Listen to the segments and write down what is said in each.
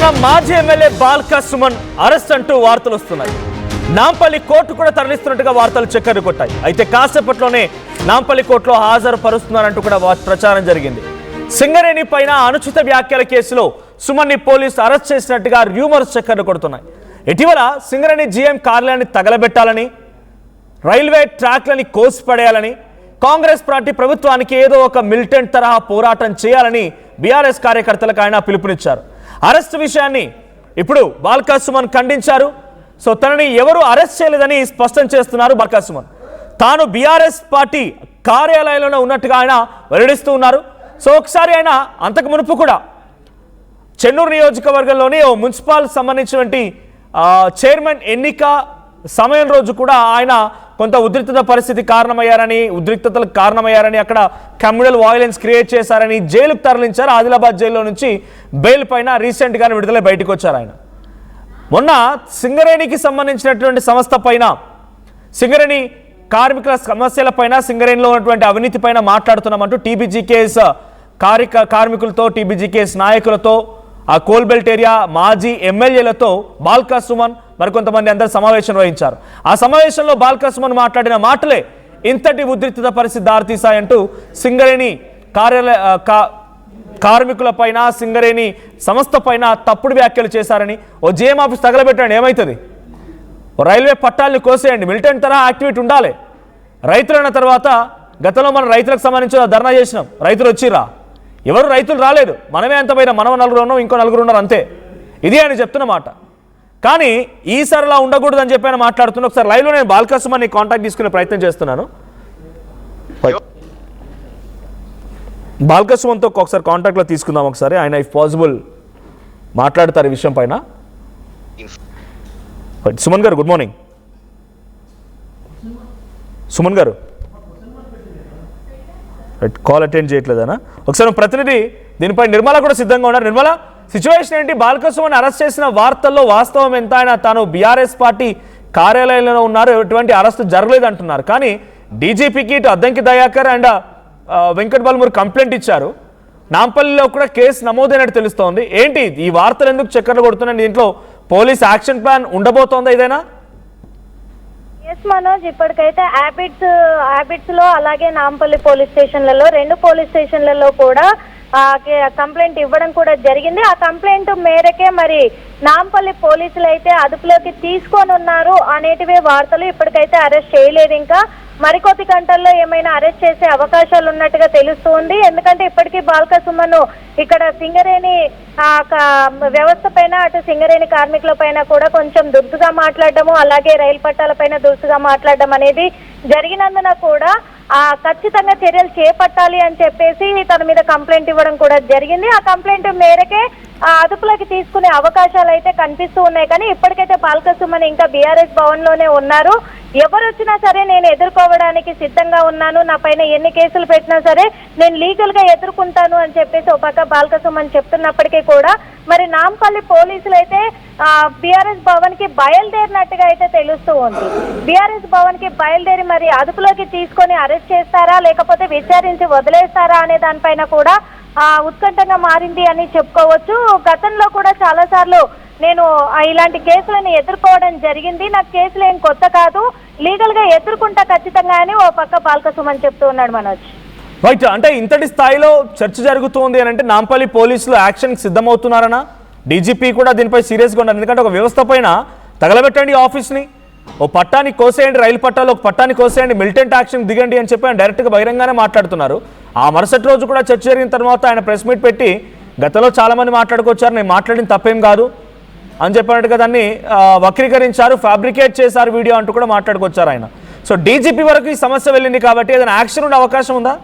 చెందిన మాజీ MLA Balka Suman arrest అంటూ వార్తలు వస్తున్నాయి. నాంపల్లి కోర్టు కూడా తరలిస్తున్నట్టుగా వార్తలు చక్కర్లు కొట్టాయి. అయితే కాసేపట్లోనే నాంపల్లి కోర్టులో హాజరు పరుస్తున్నారంటూ కూడా ప్రచారం జరిగింది. సింగరేణి పైన అనుచిత వ్యాఖ్యల కేసులో సుమన్ని పోలీసు అరెస్ట్ చేసినట్టుగా రూమర్స్ చక్కర్లు కొడుతున్నాయి. ఇటీవల సింగరేణి జీఎం కార్యాలయాన్ని తగలబెట్టాలని, రైల్వే ట్రాక్లని కోసిపడేయాలని కాంగ్రెస్ పార్టీ ప్రభుత్వానికి ఏదో ఒక మిలిటెంట్ తరహా పోరాటం చేయాలని బీఆర్ఎస్ కార్యకర్తలకు ఆయన పిలుపునిచ్చారు. అరెస్ట్ విషయాన్ని ఇప్పుడు బాల్కా సుమన్ ఖండించారు. సో తనని ఎవరు అరెస్ట్ చేయలేదని స్పష్టం చేస్తున్నారు బాల్కా సుమన్. తాను బీఆర్ఎస్ పార్టీ కార్యాలయంలో ఉన్నట్టుగా ఆయన వెల్లడిస్తూ ఉన్నారు. సో ఒకసారి ఆయన అంతకు మునుపు కూడా చెన్నూరు నియోజకవర్గంలోని ఓ మున్సిపల్ సంబంధించినటువంటి చైర్మన్ ఎన్నిక సమయం రోజు కూడా ఆయన కొంత ఉద్రిక్తతలకు కారణమయ్యారని అక్కడ కమ్యూనల్ వైలెన్స్ క్రియేట్ చేశారని జైలుకు తరలించారు. ఆదిలాబాద్ జైల్లో నుంచి బెయిల్ పైన రీసెంట్గానే విడుదలై బయటకు వచ్చారు ఆయన. మొన్న సింగరేణికి సంబంధించినటువంటి సంస్థ పైన, సింగరేణి కార్మికుల సమస్యల పైన, సింగరేణిలో ఉన్నటువంటి అవినీతి పైన మాట్లాడుతున్నామంటూ టీబీజీకేఎస్ కార్మికులతో, టీబీజీకేఎస్ నాయకులతో, ఆ కోల్బెల్ట్ ఏరియా మాజీ ఎమ్మెల్యేలతో బాల్కా సుమన్ మరికొంతమంది అందరూ సమావేశం వహించారు. ఆ సమావేశంలో బాల్కా సుమన్ మాట్లాడిన మాటలే ఇంతటి ఉద్రిక్తత పరిస్థితి దారితీశాయంటూ సింగరేణి కార్మికుల పైన, సింగరేణి సంస్థ పైన తప్పుడు వ్యాఖ్యలు చేశారని, ఓ జీఎం ఆఫీస్ తగలబెట్టండి ఏమవుతుంది, రైల్వే పట్టాలని కోసేయండి, మిలిటెంట్ తరహా యాక్టివిటీ ఉండాలి. రైతులన్న తర్వాత గతంలో మనం రైతులకు సంబంధించిన ధర్నా చేసినాం, రైతులు వచ్చిరా? ఎవరు రైతులు రాలేదు, మనమే అంత పోయినా, మనం నలుగురు ఉన్నాం, ఇంకో నలుగురు ఉన్నారు అంతే. ఇది ఆయన చెప్తున్న మాట. కానీ ఈసారి అలా ఉండకూడదని చెప్పి ఆయన మాట్లాడుతున్నా. ఒకసారి లైవ్లో నేను బాల్కా సుమన్ని కాంటాక్ట్ తీసుకునే ప్రయత్నం చేస్తున్నాను. బాల్కా సుమన్తో ఒకసారి కాంటాక్ట్లో తీసుకుందాం ఒకసారి. ఆయన ఇఫ్ పాసిబుల్ మాట్లాడతారు ఈ విషయం పైన. సుమన్ గారు గుడ్ మార్నింగ్. సుమన్ గారు కాల్ అటెండ్ చేయట్లేదనా? ఒకసారి ప్రతినిధి దీనిపై నిర్మల కూడా సిద్ధంగా ఉన్నారు. నిర్మల, సిచ్యువేషన్ ఏంటి? బాల్కా సుమన్ అరెస్ట్ చేసిన వార్తల్లో వాస్తవం ఎంత? ఆయన తాను బీఆర్ఎస్ పార్టీ కార్యాలయంలో ఉన్నారు, ఎటువంటి అరెస్ట్ జరగలేదు అంటున్నారు. కానీ డీజీపీకి ఇటు అద్దంకి దయాకర్ అండ్ వెంకట్ బల్మూర్ కంప్లైంట్ ఇచ్చారు. నాంపల్లిలో కూడా కేసు నమోదైనట్టు తెలుస్తోంది. ఏంటి ఈ వార్తలు ఎందుకు చక్కర్లు కొడుతున్నాయి? దీంట్లో పోలీస్ యాక్షన్ ప్లాన్ ఉండబోతోందా ఏదైనా? ఎస్ మనోజ్, ఇప్పటికైతే హ్యాబిట్స్ లో అలాగే నాంపల్లి పోలీస్ స్టేషన్లలో, 2 పోలీస్ స్టేషన్లలో కూడా కంప్లైంట్ ఇవ్వడం కూడా జరిగింది. ఆ కంప్లైంట్ మేరకే మరి నాంపల్లి పోలీసులు అయితే అదుపులోకి తీసుకొని ఉన్నారు అనేటివే వార్తలు. ఇప్పటికైతే అరెస్ట్ చేయలేదు. ఇంకా మరికొద్ది గంటల్లో ఏమైనా అరెస్ట్ చేసే అవకాశాలు ఉన్నట్టుగా తెలుస్తుంది. ఎందుకంటే ఇప్పటికీ బాల్కా సుమన్ ఇక్కడ సింగరేణి వ్యవస్థ పైన, అటు సింగరేణి కార్మికుల పైన కూడా కొంచెం దురుసుగా మాట్లాడడము, అలాగే రైలు పట్టాల పైన దురుసుగా మాట్లాడడం అనేది జరిగినందున కూడా ఖచ్చితంగా చర్యలు చేపట్టాలి అని చెప్పేసి తన మీద కంప్లైంట్ ఇవ్వడం కూడా జరిగింది. ఆ కంప్లైంట్ మేరకే అదుపులోకి తీసుకునే అవకాశాలు అయితే కనిపిస్తూ ఉన్నాయి. కానీ ఇప్పటికైతే బాల్కా సుమన్ ఇంకా బీఆర్ఎస్ భవన్ లోనే ఉన్నారు. ఎవరు వచ్చినా సరే నేను ఎదుర్కోవడానికి సిద్ధంగా ఉన్నాను, నా పైన ఎన్ని కేసులు పెట్టినా సరే నేను లీగల్ గా ఎదుర్కొంటాను అని చెప్పేసి ఒక పక్క బాల్కా సుమన్ చెప్తున్నప్పటికీ కూడా మరి నాంపల్లి పోలీసులు అయితే బీఆర్ఎస్ భవన్ కి బయలుదేరినట్టుగా అయితే తెలుస్తూ ఉంది. బీఆర్ఎస్ భవన్ కి బయలుదేరి మరి అదుపులోకి తీసుకొని అరెస్ట్ చేస్తారా లేకపోతే విచారించి వదిలేస్తారా అనే దానిపైన కూడా ఉత్కంఠంగా మారింది అని చెప్పుకోవచ్చు. గతంలో కూడా చాలా సార్లు నేను ఇలాంటి కేసులను ఎదుర్కోవడం జరిగింది, నాకు కేసులు ఏం కొత్త కాదు, లీగల్ గా ఎదుర్కొంటా ఖచ్చితంగా అని ఓ పక్క బాల్కా సుమన్ చెప్తూ ఉన్నాడు. మనోజ్ రైట్, అంటే ఇంతటి స్థాయిలో చర్చ జరుగుతుంది అని అంటే నాంపల్లి పోలీసులు యాక్షన్ సిద్ధమవుతున్నారనా? డీజీపీ కూడా దీనిపై సీరియస్గా ఉన్నారు. ఎందుకంటే ఒక వ్యవస్థ పైన తగలబెట్టండి ఆఫీస్ని, ఓ పట్టాన్ని కోసేయండి, రైలు పట్టాలు ఒక పట్టాన్ని కోసేయండి, మిలిటెంట్ యాక్షన్ దిగండి అని చెప్పి ఆయన డైరెక్ట్గా బహిరంగానే మాట్లాడుతున్నారు. ఆ మరుసటి రోజు కూడా చర్చ జరిగిన తర్వాత ఆయన ప్రెస్ మీట్ పెట్టి గతంలో చాలామంది మాట్లాడుకొచ్చారు, నేను మాట్లాడిన తప్పేం కాదు అని చెప్పినట్టుగా దాన్ని వక్రీకరించారు, ఫ్యాబ్రికేట్ చేశారు వీడియో అంటూ కూడా మాట్లాడుకొచ్చారు ఆయన. సో డీజీపీ వరకు ఈ సమస్య వెళ్ళింది కాబట్టి ఏదైనా యాక్షన్ ఉండే అవకాశం ఉందా?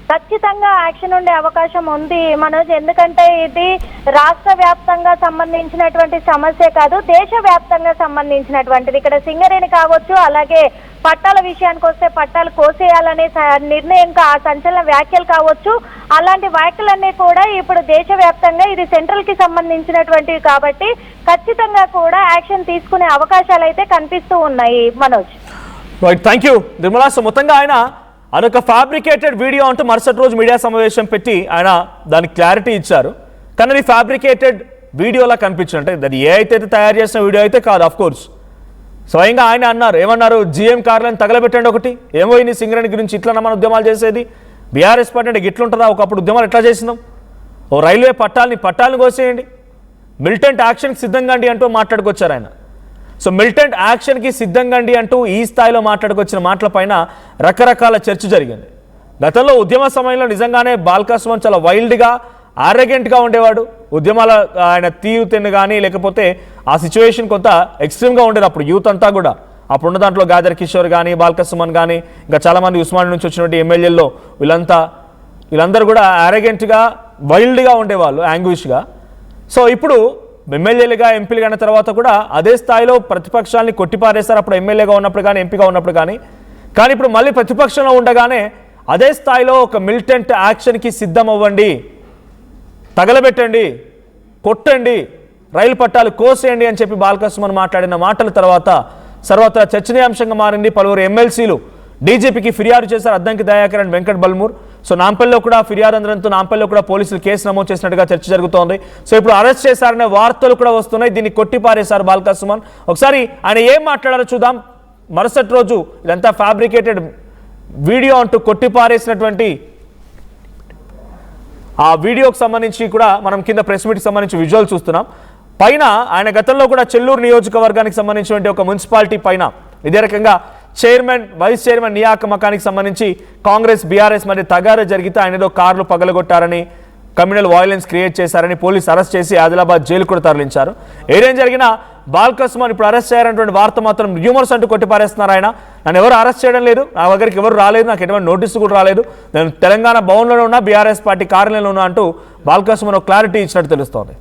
ఖచ్చితంగా యాక్షన్ ఉండే అవకాశం ఉంది మనోజ్. ఎందుకంటే ఇది రాష్ట్ర వ్యాప్తంగా సంబంధించినటువంటి సమస్య కాదు, దేశ వ్యాప్తంగా సంబంధించినటువంటిది. ఇక్కడ సింగరేణి కావచ్చు, అలాగే పట్టాల విషయానికి వస్తే పట్టాలు కోసేయాలనే నిర్ణయం, సంచలన వ్యాఖ్యలు కావచ్చు, అలాంటి వ్యాఖ్యలన్నీ కూడా ఇప్పుడు దేశవ్యాప్తంగా ఇది సెంట్రల్ కి సంబంధించినటువంటివి కాబట్టి ఖచ్చితంగా కూడా యాక్షన్ తీసుకునే అవకాశాలు అయితే కనిపిస్తూ ఉన్నాయి Manoj. Thank you Nirmala. So మొత్తంగా ఆయన అదొక ఫ్యాబ్రికేటెడ్ వీడియో అంటూ మరుసటి రోజు మీడియా సమావేశం పెట్టి ఆయన దానికి క్లారిటీ ఇచ్చారు. కానీ ఫ్యాబ్రికేటెడ్ వీడియోలా కనిపించింది. అంటే అది ఏ అయితే తయారు చేసిన వీడియో అయితే కాదు, ఆఫ్ కోర్స్. స్వయంగా ఆయన అన్నారు, ఏమన్నారు, జీఎం కార్లను తగలబెట్టండి ఒకటి, ఏమో ఈ సింగరేణి గురించి ఇట్లా మన ఉద్యమాలు చేసేది, బీఆర్ఎస్ పార్టీ అంటే ఇట్లుంటుందా, ఒకప్పుడు ఉద్యమాలు ఎట్లా చేసినాం, ఓ రైల్వే పట్టాలను కోసేయండి, మిలిటెంట్ యాక్షన్కి సిద్ధంగా అండి అంటూ మాట్లాడుకొచ్చారు ఆయన. సో మిలిటెంట్ యాక్షన్కి సిద్ధంగా అండి అంటూ ఈ స్థాయిలో మాట్లాడుకొచ్చిన మాటల పైన రకరకాల చర్చ జరిగింది. గతంలో ఉద్యమ సమయంలో నిజంగానే బాల్కా సుమన్ చాలా వైల్డ్గా ఆరోగెంట్గా ఉండేవాడు. ఉద్యమాల ఆయన తీరుతెన్ను కానీ లేకపోతే ఆ సిచ్యువేషన్ కొంత ఎక్స్ట్రీమ్గా ఉండేది అప్పుడు యూత్ అంతా కూడా. అప్పుడున్న దాంట్లో గాదర్ కిషోర్ కానీ బాల్కా సుమన్ కానీ ఇంకా చాలామంది ఉస్మాన్ నుంచి వచ్చినటువంటి ఎమ్మెల్యేల్లో వీళ్ళందరూ కూడా ఆరోగెంట్గా వైల్డ్గా ఉండేవాళ్ళు, యాంగ్విష్గా. సో ఇప్పుడు ఎమ్మెల్యేలుగా ఎంపీలుగా అయిన తర్వాత కూడా అదే స్థాయిలో ప్రతిపక్షాలని కొట్టిపారేస్తారు, అప్పుడు ఎమ్మెల్యేగా ఉన్నప్పుడు కానీ ఎంపీగా ఉన్నప్పుడు కానీ ఇప్పుడు మళ్ళీ ప్రతిపక్షంలో ఉండగానే అదే స్థాయిలో ఒక మిలిటెంట్ యాక్షన్కి సిద్ధం అవ్వండి, తగలబెట్టండి, కొట్టండి, రైలు పట్టాలు కోసేయండి అని చెప్పి బాల్కా సుమన్ మాట్లాడిన మాటల తర్వాత సర్వత్రా చర్చనీయాంశంగా మారింది. పలువురు ఎమ్మెల్సీలు డీజీపీకి ఫిర్యాదు చేశారు, అద్దంకి దయాకర్ అండ్ వెంకట్ బల్మూర్. సో నాంపల్లిలో కూడా ఫిర్యాదు అందడంతో నాంపల్లిలో కూడా పోలీసులు కేసు నమోదు చేసినట్టుగా చర్చ జరుగుతోంది. సో ఇప్పుడు అరెస్ట్ చేశారనే వార్తలు కూడా వస్తున్నాయి. దీన్ని కొట్టిపారేశారు బాల్కా సుమన్. ఒకసారి ఆయన ఏం మాట్లాడారో చూద్దాం. మరుసటి రోజు ఇదంతా ఫ్యాబ్రికేటెడ్ వీడియో అంటూ కొట్టిపారేసినటువంటి ఆ వీడియోకి సంబంధించి కూడా మనం కింద ప్రెస్ మీట్కి సంబంధించి విజువల్ చూస్తున్నాం. పైన ఆయన గతంలో కూడా చెల్లూరు నియోజకవర్గానికి సంబంధించినటువంటి ఒక మున్సిపాలిటీ పైన ఇదే రకంగా చైర్మన్ వైస్ చైర్మన్ నియామకానికి సంబంధించి కాంగ్రెస్ బీఆర్ఎస్ మధ్య తగారా జరిగితే ఆయన ఏదో కార్లు పగలగొట్టారని, కమ్యూనల్ వైలెన్స్ క్రియేట్ చేశారని పోలీసు అరెస్ట్ చేసి ఆదిలాబాద్ జైలు కూడా తరలించారు. ఏదేం జరిగినా బాల్కా సుమన్ ఇప్పుడు అరెస్ట్ చేయాలన్నటువంటి వార్త మాత్రం ర్యూమర్స్ అంటూ కొట్టిపారేస్తున్నారు. ఆయన నన్ను ఎవరు అరెస్ట్ చేయడం లేదు, నా దగ్గరికి ఎవరు రాలేదు, నాకు ఎటువంటి నోటీసు కూడా రాలేదు, నేను తెలంగాణ భవన్లోనే ఉన్నా, బీఆర్ఎస్ పార్టీ కార్యాలయంలో ఉన్నా అంటూ బాల్కా సుమన్ క్లారిటీ ఇచ్చినట్టు తెలుస్తోంది.